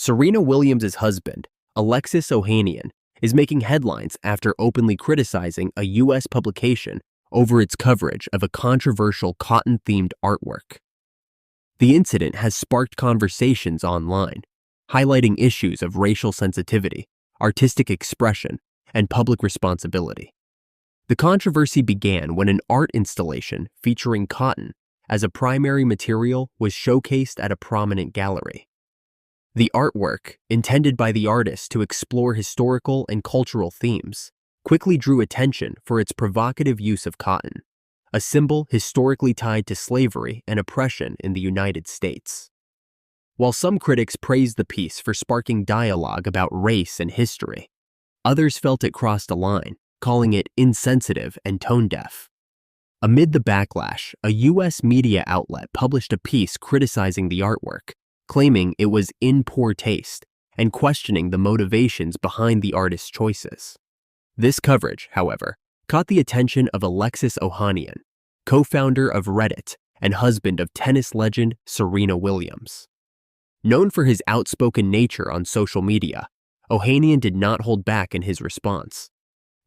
Serena Williams' husband, Alexis Ohanian, is making headlines after openly criticizing a U.S. publication over its coverage of a controversial cotton-themed artwork. The incident has sparked conversations online, highlighting issues of racial sensitivity, artistic expression, and public responsibility. The controversy began when an art installation featuring cotton as a primary material was showcased at a prominent gallery. The artwork, intended by the artist to explore historical and cultural themes, quickly drew attention for its provocative use of cotton, a symbol historically tied to slavery and oppression in the United States. While some critics praised the piece for sparking dialogue about race and history, others felt it crossed a line, calling it insensitive and tone-deaf. Amid the backlash, a U.S. media outlet published a piece criticizing the artwork, claiming it was in poor taste and questioning the motivations behind the artist's choices. This coverage, however, caught the attention of Alexis Ohanian, co-founder of Reddit and husband of tennis legend Serena Williams. Known for his outspoken nature on social media, Ohanian did not hold back in his response.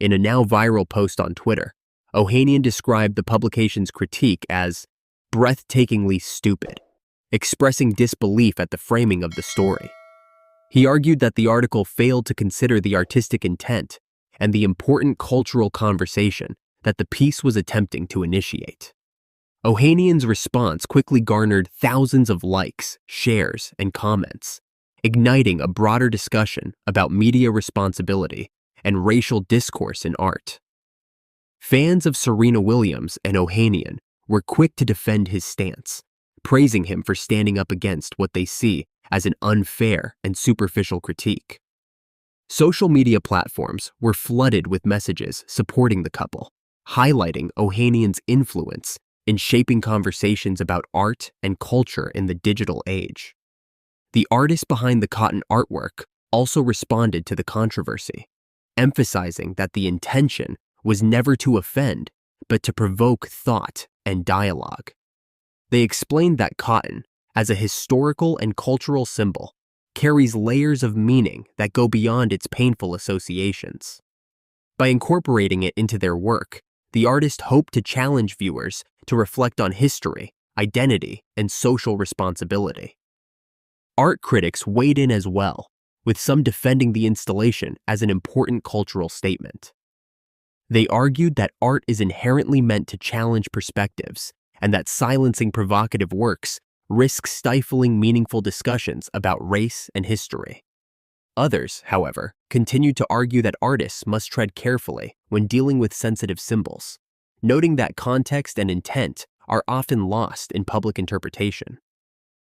In a now viral post on Twitter, Ohanian described the publication's critique as breathtakingly stupid, expressing disbelief at the framing of the story. He argued that the article failed to consider the artistic intent and the important cultural conversation that the piece was attempting to initiate. Ohanian's response quickly garnered thousands of likes, shares, and comments, igniting a broader discussion about media responsibility and racial discourse in art. Fans of Serena Williams and Ohanian were quick to defend his stance, praising him for standing up against what they see as an unfair and superficial critique. Social media platforms were flooded with messages supporting the couple, highlighting Ohanian's influence in shaping conversations about art and culture in the digital age. The artist behind the cotton artwork also responded to the controversy, emphasizing that the intention was never to offend, but to provoke thought and dialogue. They explained that cotton, as a historical and cultural symbol, carries layers of meaning that go beyond its painful associations. By incorporating it into their work, the artist hoped to challenge viewers to reflect on history, identity, and social responsibility. Art critics weighed in as well, with some defending the installation as an important cultural statement. They argued that art is inherently meant to challenge perspectives and that silencing provocative works risks stifling meaningful discussions about race and history. Others, however, continued to argue that artists must tread carefully when dealing with sensitive symbols, noting that context and intent are often lost in public interpretation.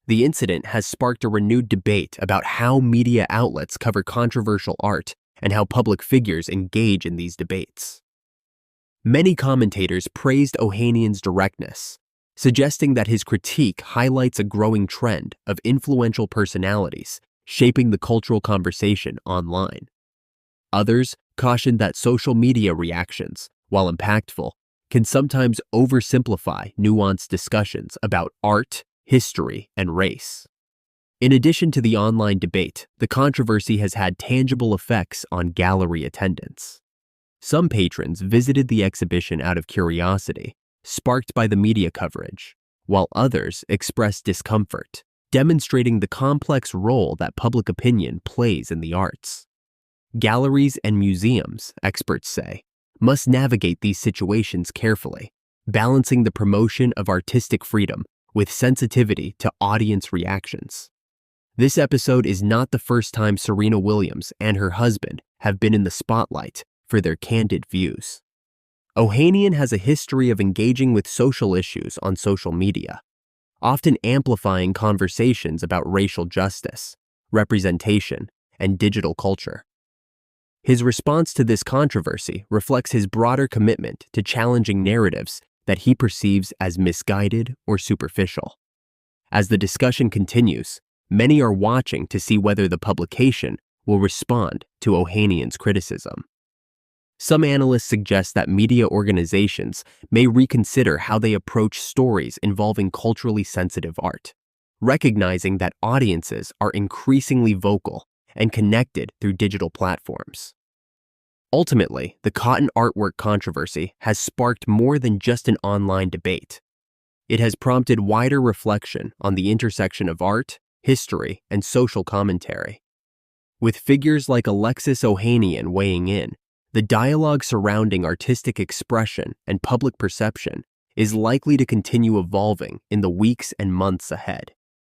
The incident has sparked a renewed debate about how media outlets cover controversial art and how public figures engage in these debates. Many commentators praised Ohanian's directness, suggesting that his critique highlights a growing trend of influential personalities shaping the cultural conversation online. Others cautioned that social media reactions, while impactful, can sometimes oversimplify nuanced discussions about art, history, and race. In addition to the online debate, the controversy has had tangible effects on gallery attendance. Some patrons visited the exhibition out of curiosity, sparked by the media coverage, while others expressed discomfort, demonstrating the complex role that public opinion plays in the arts. Galleries and museums, experts say, must navigate these situations carefully, balancing the promotion of artistic freedom with sensitivity to audience reactions. This episode is not the first time Serena Williams and her husband have been in the spotlight for their candid views. Ohanian has a history of engaging with social issues on social media, often amplifying conversations about racial justice, representation, and digital culture. His response to this controversy reflects his broader commitment to challenging narratives that he perceives as misguided or superficial. As the discussion continues, many are watching to see whether the publication will respond to Ohanian's criticism. Some analysts suggest that media organizations may reconsider how they approach stories involving culturally sensitive art, recognizing that audiences are increasingly vocal and connected through digital platforms. Ultimately, the cotton artwork controversy has sparked more than just an online debate. It has prompted wider reflection on the intersection of art, history, and social commentary. With figures like Alexis Ohanian weighing in, the dialogue surrounding artistic expression and public perception is likely to continue evolving in the weeks and months ahead.